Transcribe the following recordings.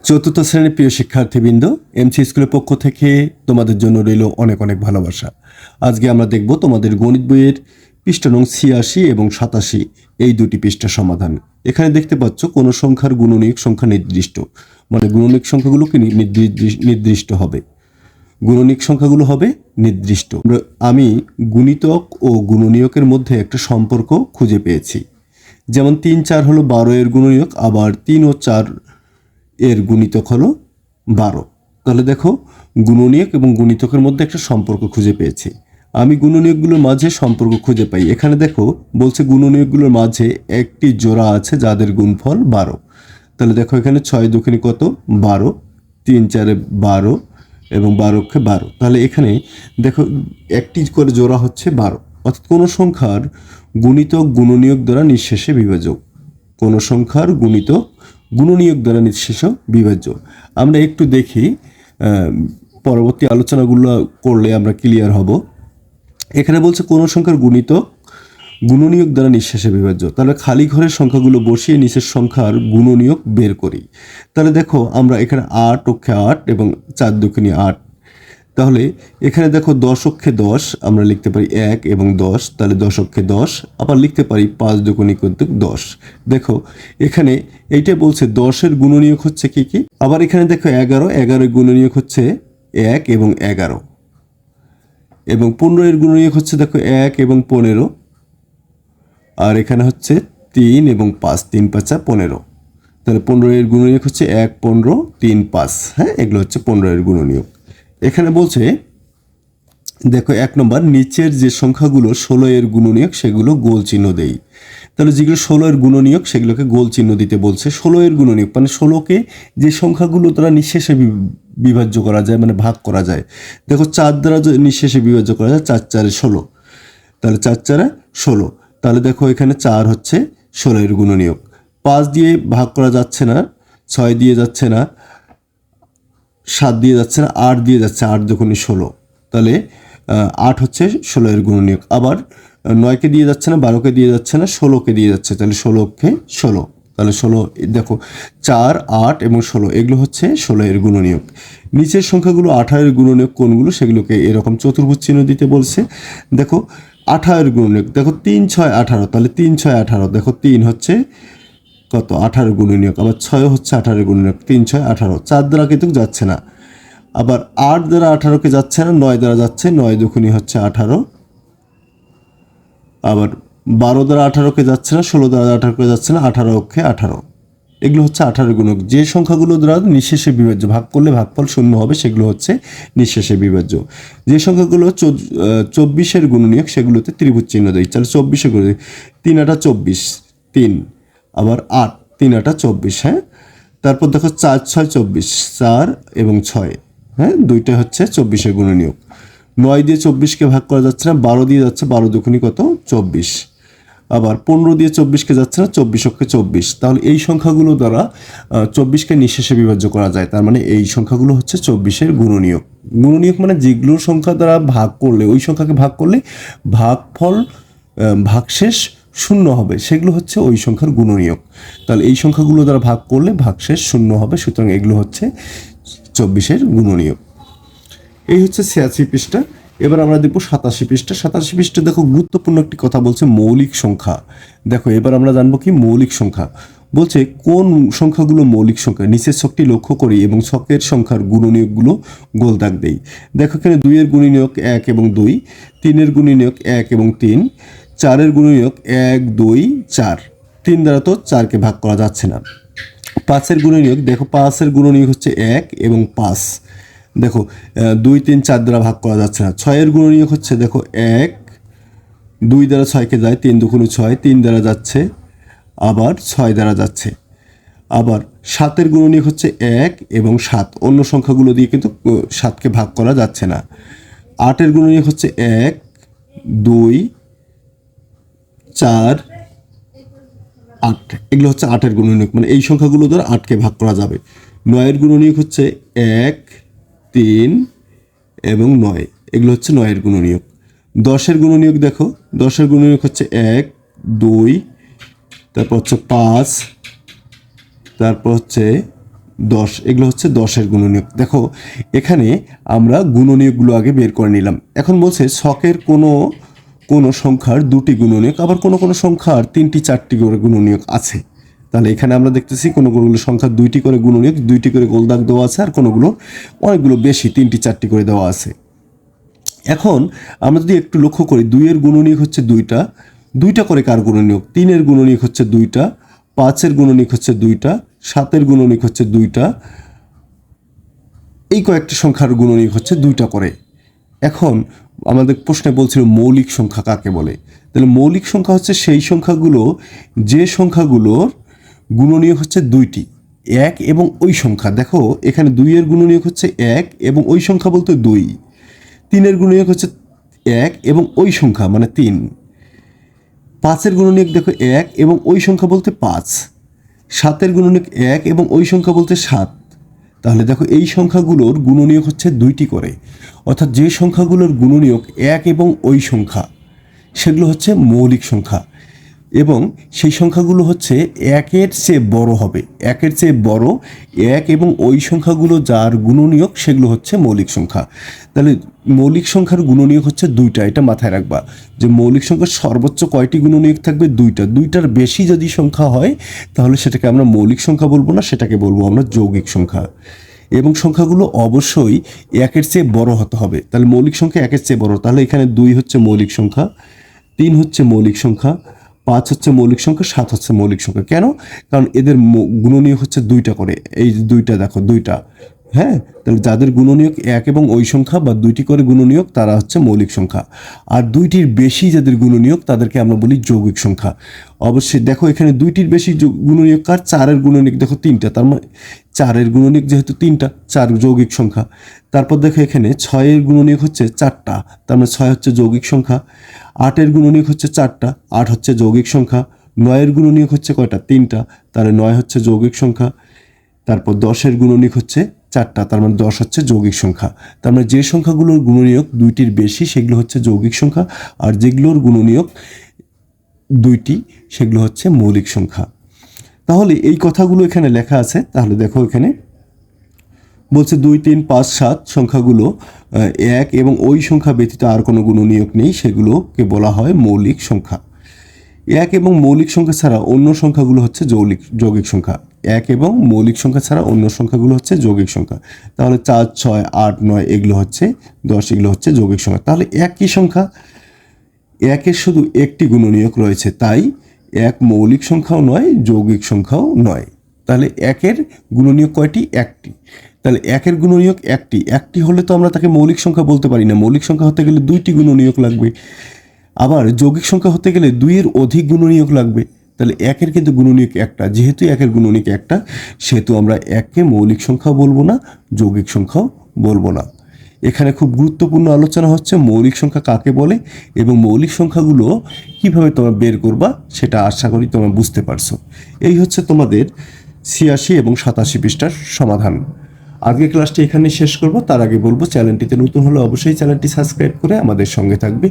চতুর্থ শ্রেণীর প্রিয় শিক্ষার্থীবৃন্দ, এমসি স্কুলের পক্ষ থেকে তোমাদের জন্য রইল অনেক অনেক ভালোবাসা। আজকে আমরা দেখব তোমাদের গণিত বইয়ের পৃষ্ঠা নং 86 এবং 87 এই দুটি পৃষ্ঠা সমাধান। এখানে দেখতে পাচ্ছ কোনো সংখ্যার গুণনীয়ক সংখ্যা নির্দিষ্ট, মানে গুণনীয়ক সংখ্যাগুলো কি নির্দিষ্ট হবে, গুণনীয়ক সংখ্যাগুলো হবে নির্দিষ্ট। আমি গুণিতক ও গুণনীয়কের মধ্যে একটা সম্পর্ক খুঁজে পেয়েছি। যেমন 3, 4 হলো 12 এর গুণনীয়ক, আবার 3 ও 4 এর গুণিতক হলো 12। তাহলে দেখো, গুণনীয়ক এবং গুণিতকের মধ্যে একটা সম্পর্ক খুঁজে পেয়েছি। আমি গুণনীয়কগুলোর মাঝে সম্পর্ক খুঁজে পাই। এখানে দেখো বলছে গুণনীয়কগুলোর মাঝে একটি জোড়া আছে যাদের গুণফল 12। তাহলে দেখো এখানে 6 দুগুণে কত 12, 3 4 12 এবং 12 অক্ষে 12। তাহলে এখানে দেখো একটি করে জোড়া হচ্ছে 12, অর্থাৎ কোনো সংখ্যার গুণিতক গুণনীয়ক দ্বারা নিঃশেষে বিভাজক। কোনো সংখ্যার গুণিতক গুণনীয়ক দ্বারা নিঃশেষ বিভাজ্য। আমরা একটু দেখি, পরবর্তী আলোচনাগুলো করলে আমরা ক্লিয়ার হব। এখানে বলছে কোনো সংখ্যার গুণিতক গুণনীয়ক দ্বারা নিঃশেষে বিভাজ্য। তাহলে খালি ঘরের সংখ্যাগুলো বসিয়ে নিচের সংখ্যার গুণনীয়ক বের করি। তাহলে দেখো আমরা এখানে 8 অক্ষে 8 এবং 4 দুগুণে 8। তাহলে এখানে দেখো 10 অক্ষে 10 আমরা লিখতে পারি 1 এবং 10। তাহলে 10 অক্ষে 10 আবার লিখতে পারি 5 দুগুণে কিন্তু 10। দেখো এখানে এইটা বলছে 10 এর গুণনীয়ক হচ্ছে কি কি। আবার এখানে দেখো 11 এর গুণনীয়ক হচ্ছে 1 এবং 11 এবং 15 এর গুণনীয়ক হচ্ছে দেখো 1 এবং 15। আর এখানে হচ্ছে 3 এবং 5, 3 5 15। তাহলে 15 এর গুণনীয়ক হচ্ছে 1 15 3 5। হ্যাঁ, এগুলো হচ্ছে 15 এর গুণনীয়ক। এখানে বলছে দেখো 1 নম্বর, নিচের যে সংখ্যাগুলো 16 এর গুণনীয়ক সেগুলো গোল চিহ্ন দেই। তাহলে যেগুলো 16 এর গুণনীয়ক সেগুলোকে গোল চিহ্ন দিতে বলছে। 16 এর গুণনীয়ক মানে 16কে যে সংখ্যাগুলো দ্বারা নিঃশেষে বিভাজ্য করা যায়, মানে ভাগ করা যায়। দেখো 4 দ্বারা নিঃশেষে বিভাজ্য করা যায়, 4 4 16। তাহলে 4 4 16। তাহলে দেখো এখানে 4 হচ্ছে 16 এর গুণনীয়ক। 5 দিয়ে ভাগ করা যাচ্ছে না, 6 দিয়ে যাচ্ছে না, 7 দিয়ে যাচ্ছে না, 8 দিয়ে যাচ্ছে, 8 দুগুণে 16। তাহলে 8 হচ্ছে 16 এর গুণনীয়ক। আবার 9কে দিয়ে যাচ্ছে না, 12কে দিয়ে যাচ্ছে না, 16কে দিয়ে যাচ্ছে। তাহলে 16 অক্ষে 16। তাহলে 16 দেখো 4 8 এবং 16 এগুলো হচ্ছে 16 এর গুণনীয়ক। নিচের সংখ্যাগুলো 18 এর গুণনীয়ক কোনগুলো সেগুলোকে এরকম চতুর্ভুজ চিহ্ন দিতে বলছে। দেখো 18 এর গুণনীয়ক, দেখো 3 6 18। তাহলে 3 6 18। দেখো 3 হচ্ছে কত 18 গুণনীয়ক, আবার 6 হচ্ছে 18 গুণনীয়ক। 3 6 18। 4 দ্বারা কিন্তু যাচ্ছে না, আবার 8 দ্বারা 18কে যাচ্ছে না, 9 দ্বারা যাচ্ছে, 9 দুগুণে হচ্ছে 18। আবার 12 দ্বারা 18কে যাচ্ছে না, 16 দ্বারা 18কে যাচ্ছে না, 18 অক্ষে 18। এগুলো হচ্ছে 18 গুণক। যে সংখ্যাগুলো দ্বারা নিঃশেষে বিভাজ্য, ভাগ করলে ভাগফল শূন্য হবে, সেগুলো হচ্ছে নিঃশেষে বিভাজ্য। যে সংখ্যাগুলো 24 এর গুণনীয়ক সেগুলোতে ত্রিভুজ চিহ্ন দেয়। তাহলে 24 করে 3 8 24, 3 আবার 8 3 8 24। হ্যাঁ, তারপর দেখো 4 6 24, 4 এবং 6। হ্যাঁ, দুইটা হচ্ছে 24 এর গুণনীয়ক। 9 দিয়ে 24কে ভাগ করা যাচ্ছে না, 12 দিয়ে যাচ্ছে, 12 দুগুণে কত 24। আবার 15 দিয়ে 24কে যাচ্ছে না, 24 অক্ষে 24। তাহলে এই সংখ্যাগুলো দ্বারা 24কে নিঃশেষে বিভাজ্য করা যায়। তার মানে এই সংখ্যাগুলো হচ্ছে 24 এর গুণনীয়ক। গুণনীয়ক মানে যেগুলোর সংখ্যা দ্বারা ভাগ করলে, ওই সংখ্যাকে ভাগ করলে ভাগফল ভাগশেষ শূন্য হবে, সেগুলো হচ্ছে ওই সংখ্যার গুণনীয়ক। তাহলে এই সংখ্যাগুলো দ্বারা ভাগ করলে ভাগশেষ শূন্য হবে, সুতরাং এগুলো হচ্ছে 24 এর গুণনীয়ক। এই হচ্ছে 86 পৃষ্ঠা। এবার আমরা দেখব 87 পৃষ্ঠা। 87 পৃষ্ঠা দেখো গুরুত্বপূর্ণ একটি কথা বলছে, মৌলিক সংখ্যা। দেখো এবার আমরা জানবো কি মৌলিক সংখ্যা। বলছে কোন সংখ্যাগুলো মৌলিক সংখ্যা, নিচের ছকটি লক্ষ্য করি এবং ছকের সংখ্যার গুণনীয়কগুলো গোল দাগ দেই। দেখো এখানে 2 এর গুণনীয়ক 1 এবং 2, 3 এর গুণনীয়ক 1 এবং 3, 4 এর গুণনীয়ক 1 2 4। 3 দ্বারা তো 4কে ভাগ করা যাচ্ছে না। 5 এর গুণনীয়ক, দেখো 5 এর গুণনীয়ক হচ্ছে 1 এবং 5। দেখো 2 3 4 দ্বারা ভাগ করা যাচ্ছে না। 6 এর গুণনীয়ক হচ্ছে দেখো 1, 2 দ্বারা 6কে যায়, 3 দুগুণে 6, 3 দ্বারা যাচ্ছে, আবার 6 দ্বারা যাচ্ছে। আবার 7 এর গুণনীয়ক হচ্ছে 1 এবং 7। অন্য সংখ্যাগুলো দিয়ে কিন্তু 7কে ভাগ করা যাচ্ছে না। 8 এর গুণনীয়ক হচ্ছে 1 2 4 8। এগুলো হচ্ছে 8 এর গুণনীয়ক, মানে এই সংখ্যাগুলো দ্বারা 8কে ভাগ করা যাবে। 9 এর গুণনীয়ক হচ্ছে 1 3 এবং 9। এগুলো হচ্ছে 9 এর গুণনীয়ক। 10 এর গুণনীয়ক দেখো, 10 এর গুণনীয়ক হচ্ছে 1 2, তারপর হচ্ছে 5, তারপর হচ্ছে 10, এগুলো হচ্ছে 10-এর গুণনীয়ক। দেখো এখানে আমরা গুণনীয়কগুলো আগে বের করে নিলাম। এখন বলছে ছকের কোনো সংখ্যার 2টি গুণনীয়ক, আবার কোনো সংখ্যার 3টি 4টি করে গুণনীয়ক আছে। তাহলে এখানে আমরা দেখতেছি কোনোগুলো সংখ্যা 2টি করে গুণনীয়ক, 2টি করে গোল দাগ দেওয়া আছে, আর কোনোগুলো অনেকগুলো বেশি 3টি 4টি করে দেওয়া আছে। এখন আমরা যদি একটু লক্ষ্য করি, 2-এর গুণনীয়ক হচ্ছে 2টা করে কার গুণনীয়ক? 3-এর গুণনীয়ক হচ্ছে 2টা, 5-এর গুণনীয়ক হচ্ছে 2টা, 7-এর গুণনীয়ক হচ্ছে 2টা, এই কয়েকটি সংখ্যার গুণনীয়ক হচ্ছে 2টা করে। এখন আমাদের প্রশ্নে বলছিল মৌলিক সংখ্যা কাকে বলে। তাহলে মৌলিক সংখ্যা হচ্ছে সেই সংখ্যাগুলো যে সংখ্যাগুলোর গুণনীয়ক হচ্ছে 2টি, 1 এবং ওই সংখ্যা। দেখো এখানে 2-এর গুণনীয়ক হচ্ছে 1 এবং ওই সংখ্যা বলতে 2, 3-এর গুণনীয়ক হচ্ছে 1 এবং ওই সংখ্যা মানে 3, 5-এর গুণনীয়ক দেখো 1 এবং ওই সংখ্যা বলতে 5, 7-এর গুণনীয়ক 1 এবং ওই সংখ্যা বলতে 7। তাহলে দেখো এই সংখ্যাগুলোর গুণনীয়ক হচ্ছে 2টি করে, অর্থাৎ যে সংখ্যাগুলোর গুণনীয়ক 1 এবং ওই সংখ্যা সেগুলো হচ্ছে মৌলিক সংখ্যা, এবং সেই সংখ্যাগুলো হচ্ছে 1-এর চেয়ে বড় হবে, 1-এর চেয়ে বড় 1 এবং ওই সংখ্যাগুলো যার গুণনীয়ক সেগুলো হচ্ছে মৌলিক সংখ্যা। তাহলে মৌলিক সংখ্যার গুণনীয়ক হচ্ছে 2টা, এটা মাথায় রাখবা যে মৌলিক সংখ্যার সর্বোচ্চ কয়টি গুণনীয়ক থাকবে? 2টা। 2টার বেশি যদি সংখ্যা হয় তাহলে সেটাকে আমরা মৌলিক সংখ্যা বলবো না, সেটাকে বলবো আমরা যৌগিক সংখ্যা। এবং সংখ্যাগুলো অবশ্যই 1-এর চেয়ে বড় হতে হবে। তাহলে মৌলিক সংখ্যা 1-এর চেয়ে বড়, তাহলে এখানে 2 হচ্ছে মৌলিক সংখ্যা, 3 হচ্ছে মৌলিক সংখ্যা, 5 হচ্ছে মৌলিক সংখ্যা, 7 হচ্ছে মৌলিক সংখ্যা। কেন? কারণ এদের গুণনীয়ক হচ্ছে 2টা করে। এই 2টা দেখো 2টা, হ্যাঁ। তাহলে যাদের গুণনীয়ক 1 এবং ওই সংখ্যা বা 2টি করে গুণনীয়ক তারা হচ্ছে মৌলিক সংখ্যা, আর 2টির বেশি যাদের গুণনীয়ক তাদেরকে আমরা বলি যৌগিক সংখ্যা। অবশ্যই দেখো এখানে 2টির বেশি গুণনীয়ক কার? 4-এর গুণনীয়ক দেখো 3টা, তার মানে 4-এর গুণনীয়ক যেহেতু 3টা, 4 যৌগিক সংখ্যা। তারপর দেখো এখানে 6-এর গুণনীয়ক হচ্ছে 4টা, তার মানে 6 হচ্ছে যৌগিক সংখ্যা। 8-এর গুণনীয়ক হচ্ছে 4টা, 8 হচ্ছে যৌগিক সংখ্যা। 9-এর গুণনীয়ক হচ্ছে কয়টা? 3টা, তাহলে 9 হচ্ছে যৌগিক সংখ্যা। তারপর 10-এর গুণনীয়ক হচ্ছে 4টা, তার মানে 10 হচ্ছে যৌগিক সংখ্যা। তার মানে যে সংখ্যাগুলোর গুণনীয়ক 2টির বেশি সেগুলো হচ্ছে যৌগিক সংখ্যা, আর যেগুলোর গুণনীয়ক 2টি সেগুলো হচ্ছে মৌলিক সংখ্যা। তাহলে এই কথাগুলো এখানে লেখা আছে। তাহলে দেখো এখানে বলছে 2, 3, 5, 7 সংখ্যাগুলো 1 এবং ওই সংখ্যা ব্যতীত আর কোনো গুণনীয়ক নেই, সেগুলোকে বলা হয় মৌলিক সংখ্যা। 1 এবং মৌলিক সংখ্যা ছাড়া অন্য সংখ্যাগুলো হচ্ছে যৌগিক সংখ্যা। 1 এবং মৌলিক সংখ্যা ছাড়া অন্য সংখ্যাগুলো হচ্ছে যৌগিক সংখ্যা। তাহলে 4, 6, 8, 9 এগুলো হচ্ছে 10, এগুলো হচ্ছে যৌগিক সংখ্যা। তাহলে একই সংখ্যা, 1-এর শুধু একটি গুণনীয়ক রয়েছে, তাই 1 মৌলিক সংখ্যাও নয়, যৌগিক সংখ্যাও নয়। তাহলে 1-এর গুণনীয়ক কয়টি? 1টি। তাহলে 1-এর গুণনীয়ক 1টি হলে তো আমরা তাকে মৌলিক সংখ্যা বলতে পারি না। মৌলিক সংখ্যা হতে গেলে 2টি গুণনীয়ক লাগবে, আবার যৌগিক সংখ্যা হতে গেলে 2-এর অধিক গুণনীয়ক লাগবে। তাহলে 1-এর কিন্তু গুণনীয়ক 1টা, যেহেতু 1-এর গুণনীয়ক 1টা সেহেতু আমরা 1কে মৌলিক সংখ্যা বলবো না, যৌগিক সংখ্যাও বলবো না। এখানে খুব গুরুত্বপূর্ণ আলোচনা হচ্ছে মৌলিক সংখ্যা কাকে বলে এবং মৌলিক সংখ্যাগুলো কিভাবে তোমরা বের করবা সেটা আশা করি তোমরা বুঝতে পারছো। এই হচ্ছে তোমাদের 86 এবং 87 পৃষ্ঠার সমাধান। আজকে ক্লাসটি এখানে শেষ করব। তার আগে বলবো, চ্যানেলটিতে নতুন হলে অবশ্যই চ্যানেলটি সাবস্ক্রাইব করে আমাদের সঙ্গে থাকবে।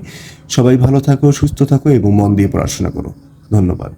সবাই ভালো থাকো, সুস্থ থাকো এবং মন দিয়ে পড়াশোনা করো। ধন্যবাদ।